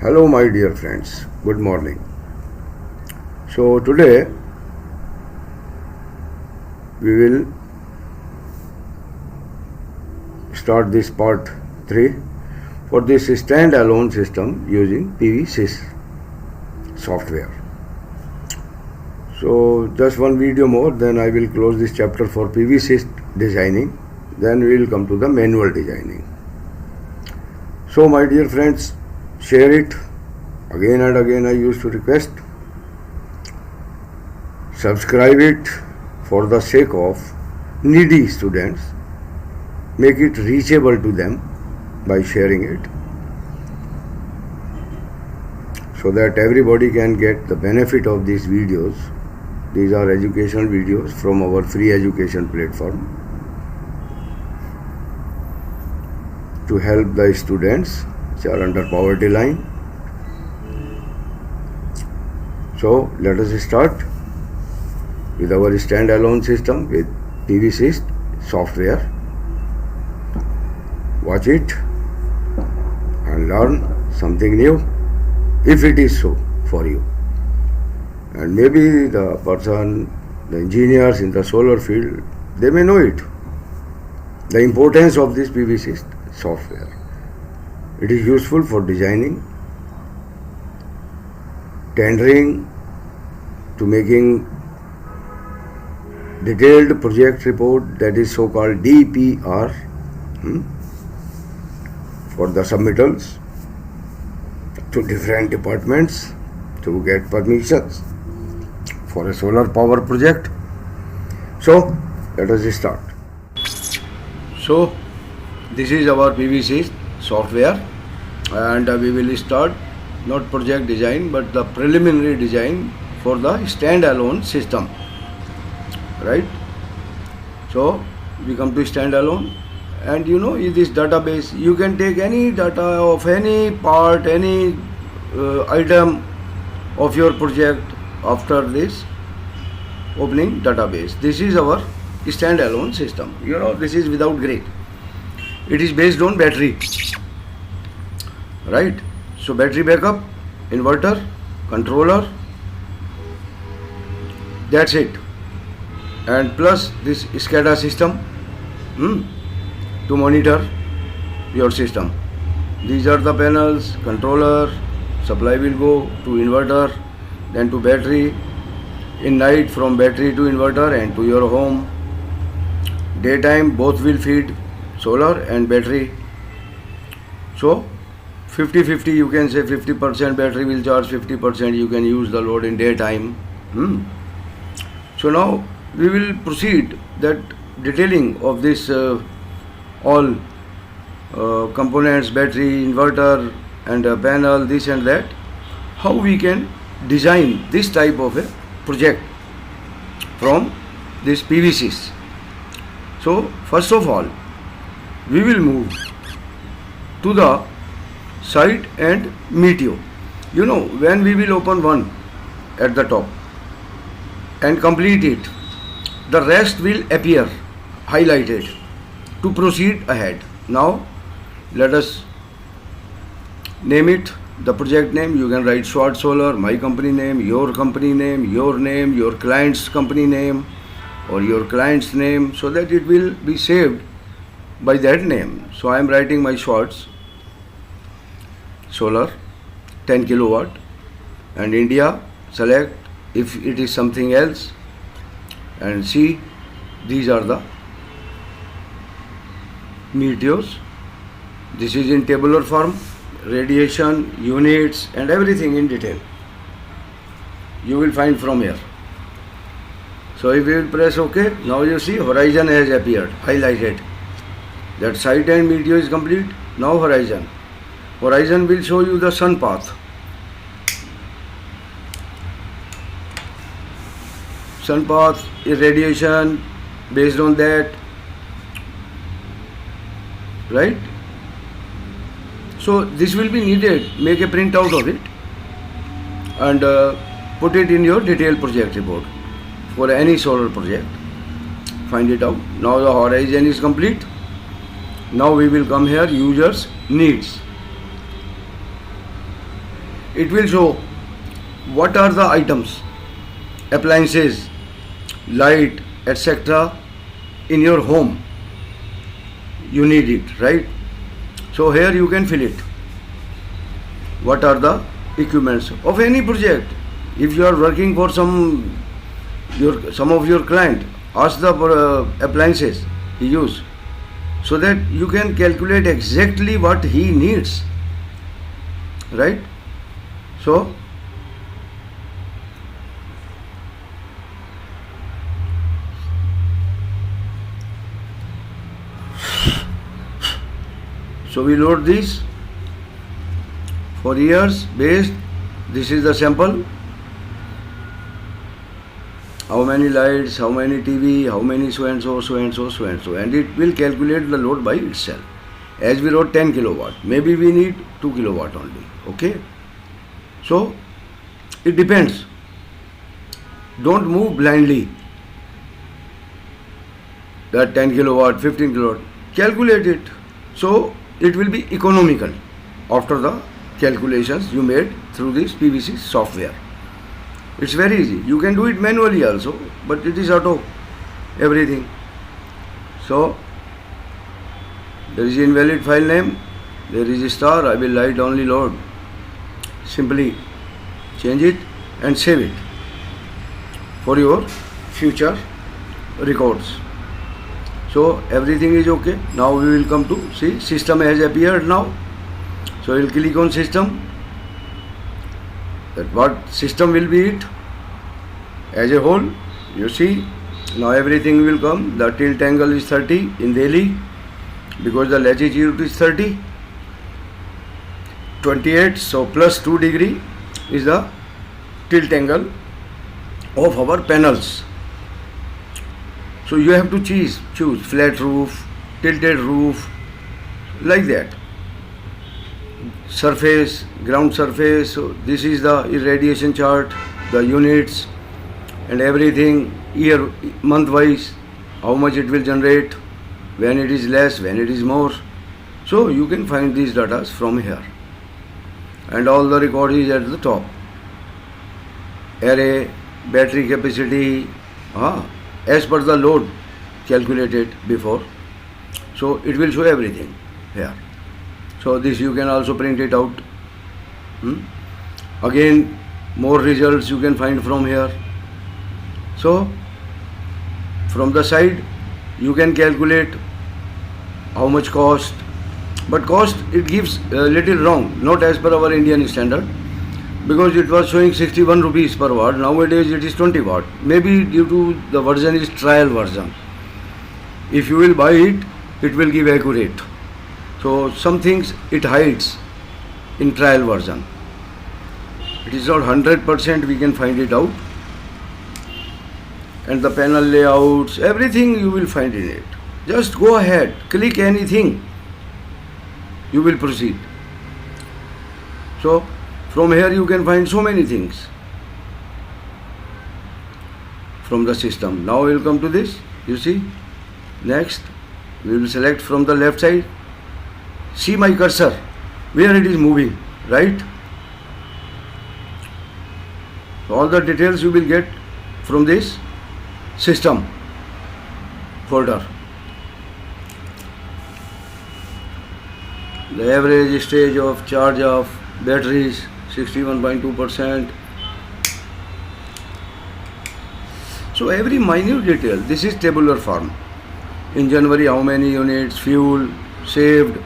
Hello, my dear friends. Good morning. So, today we will start this part 3 for this standalone system using PV-SYS software. So, just one video more, then I will close this chapter for PV-SYS designing. Then we will come to the manual designing. So, my dear friends, share it. Again and again I used to request. Subscribe it for the sake of needy students. Make it reachable to them by sharing it, so that everybody can get the benefit of these videos. These are educational videos from our free education platform to help the students which are under poverty line. So let us start with our standalone system with PV-SYS software. Watch it and learn something new if it is so for you. And maybe the person, the engineers in the solar field, they may know it. The importance of this PV-SYS software. It is useful for designing, tendering, to making detailed project report, that is so-called DPR, for the submittals to different departments to get permissions for a solar power project. So let us start. So this is our PV-SYS software, and we will start not project design but the preliminary design for the standalone system, right? So we come to standalone, and in this database you can take any data of any part, any item of your project after this opening database. This is our standalone system. This is without grid. It is based on battery, right? So battery backup, inverter, controller, that's it. And plus this SCADA system to monitor your system. These are the panels, controller, supply will go to inverter, then to battery, in night from battery to inverter and to your home. Daytime both will feed, solar and battery. So 50-50, you can say 50% battery will charge, 50% you can use the load in daytime. So now we will proceed that detailing of this all components, battery, inverter and panel, this and that, how we can design this type of a project from this PV-SYS. So first of all we will move to the site and meet you. When we will open one at the top and complete it, the rest will appear highlighted to proceed ahead. Now let us name it, the project name. You can write Swart Solar, my company name, your name, your client's company name or your client's name, so that it will be saved by that name. So I am writing my Swartz Solar 10 kilowatt and India, select if it is something else, and see these are the meteors. This is in tabular form, radiation, units and everything in detail you will find from here. So if you will press OK, now you see horizon has appeared, highlighted. That site and meteor is complete. Now horizon. Horizon will show you the sun path. Sun path, irradiation, based on that, right? So this will be needed. Make a print out of it and put it in your detailed project report for any solar project. Find it out. Now the horizon is complete. Now we will come here, users needs. it will show what are the items, appliances, light, etc. in your home. You need it, right? So here you can fill it. What are the equipments of any project? If you are working for some of your client, ask the appliances he use, so that you can calculate exactly what he needs, right? So we load this for years based. This is the sample. How many lights, how many TV, how many so and so, so and so, so and so, and it will calculate the load by itself. As we wrote 10 kilowatt, maybe we need 2 kilowatt only. Okay? So it depends. Don't move blindly. That 10 kilowatt, 15 kilowatt, calculate it. So it will be economical after the calculations you made through this PVC software. It's very easy. You can do it manually also, but it is auto, everything. So there is invalid file name, there is a star, I will write only load. Simply change it and save it for your future records. So everything is okay. Now we will come to see system has appeared now. So we will click on system. That what system will be it as a whole. You see now everything will come. The tilt angle is 30 in Delhi because the latitude is 30, 28. So plus 2 degree is the tilt angle of our panels. So you have to choose flat roof, tilted roof, like that. Surface, ground surface. So this is the irradiation chart, the units and everything, year, month wise, how much it will generate, when it is less, when it is more. So you can find these data from here. And all the record is at the top. Array, battery capacity, as per the load calculated before. So it will show everything here. So this you can also print it out. Again, more results you can find from here. So from the side you can calculate how much cost, but cost it gives a little wrong, not as per our Indian standard, because it was showing 61 rupees per watt. Nowadays it is 20 watt. Maybe due to the version is trial version. If you will buy it, it will give accurate. So some things it hides in trial version. It is not 100% we can find it out. And the panel layouts, everything you will find in it. Just go ahead, click anything, you will proceed. So from here you can find so many things from the system. Now we will come to this. You see, next we will select from the left side. See my cursor, where it is moving, right? So all the details you will get from this system folder. The average stage of charge of batteries 61.2%. So every minute detail, this is tabular form. In January, how many units, fuel saved,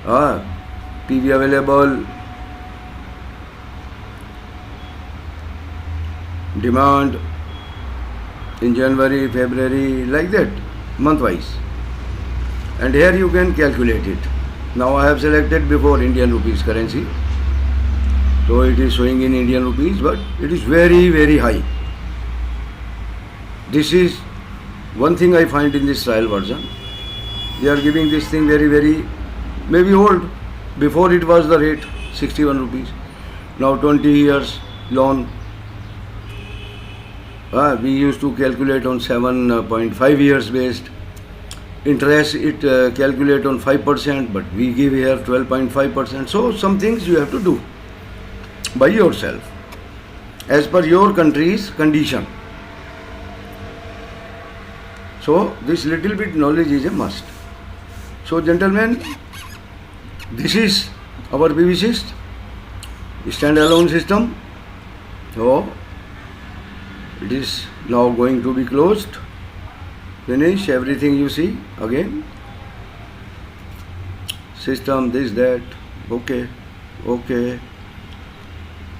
PV available, demand in January, February, like that, month wise. And here you can calculate it. Now I have selected before Indian rupees currency. So it is showing in Indian rupees, but it is very, very high. This is one thing I find in this trial version. They are giving this thing very, very, maybe old. Before it was the rate 61 rupees. Now 20 years loan. We used to calculate on 7.5 years based. Interest it calculate on 5%, but we give here 12.5%. So some things you have to do. by yourself as per your country's condition. So this little bit knowledge is a must. So gentlemen, this is our PV standalone system. So it is now going to be closed. Finish everything you see again. System, this, that, okay.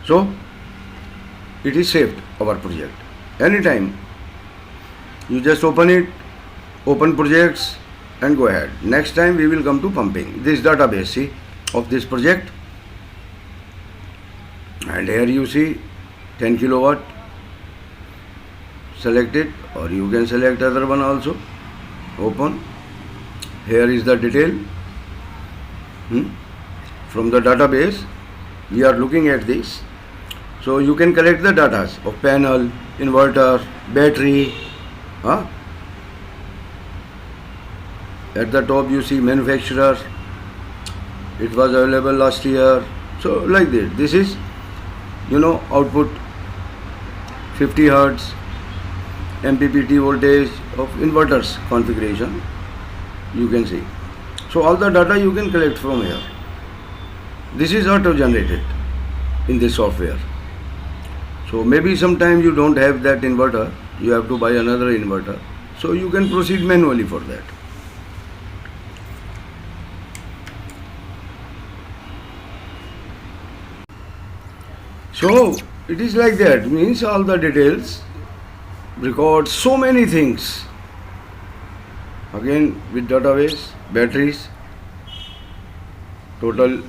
So it is saved, our project. Anytime you just open it, open projects and go ahead. Next time we will come to pumping. This database, see, of this project. And here you see 10 kilowatt. Select it, or you can select other one also. Open. Here is the detail. From the database we are looking at this. So you can collect the data of panel, inverter, battery. At the top you see manufacturer. It was available last year. So like this. This is, output 50 Hertz MPPT voltage of inverters configuration. You can see. So all the data you can collect from here. This is auto generated in this software. So maybe sometime you don't have that inverter, you have to buy another inverter. So you can proceed manually for that. So it is like that, means all the details, records, so many things. Again with database, batteries, total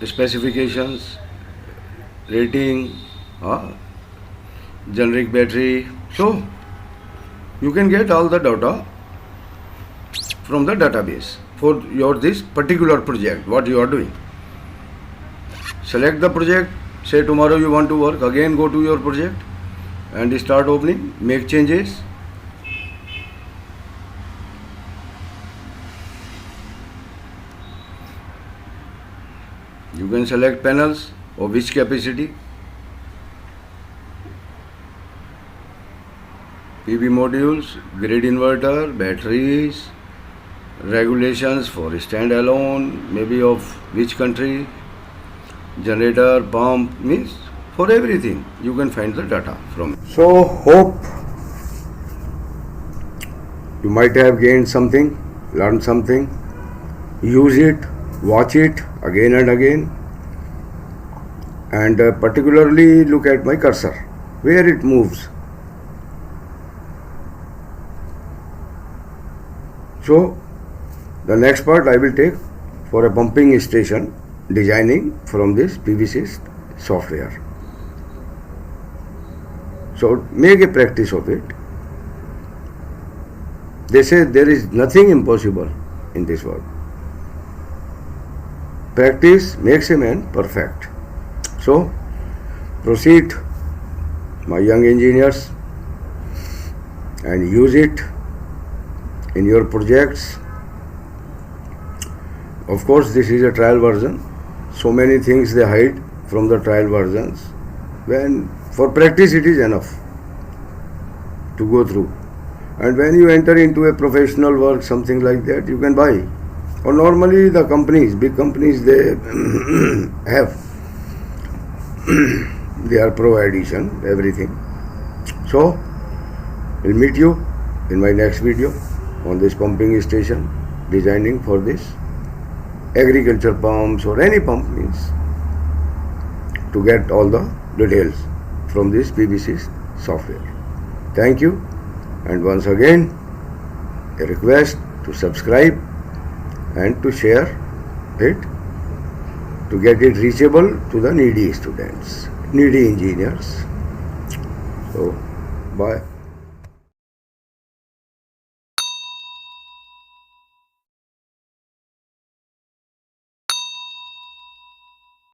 specifications, rating, generic battery. So you can get all the data from the database for your this particular project, what you are doing. Select the project, say tomorrow you want to work, again go to your project and start opening, make changes. You can select panels of which capacity, PV modules, grid inverter, batteries, regulations for standalone, maybe of which country, generator, pump, means for everything you can find the data from. So hope you might have gained something, learned something, use it, watch it again and again, and particularly look at my cursor, where it moves. So the next part I will take for a pumping station designing from this PV software. So make a practice of it. They say there is nothing impossible in this world. Practice makes a man perfect. So proceed, my young engineers, and use it in your projects. Of course, this is a trial version. So many things they hide from the trial versions. When for practice it is enough to go through. And when you enter into a professional work, something like that, you can buy. Or normally the companies, big companies, they have their pro edition, everything. So we'll meet you in my next video on this pumping station, designing for this agriculture pumps or any pump, means to get all the details from this PV software. Thank you, and once again a request to subscribe and to share it to get it reachable to the needy students, needy engineers. So bye.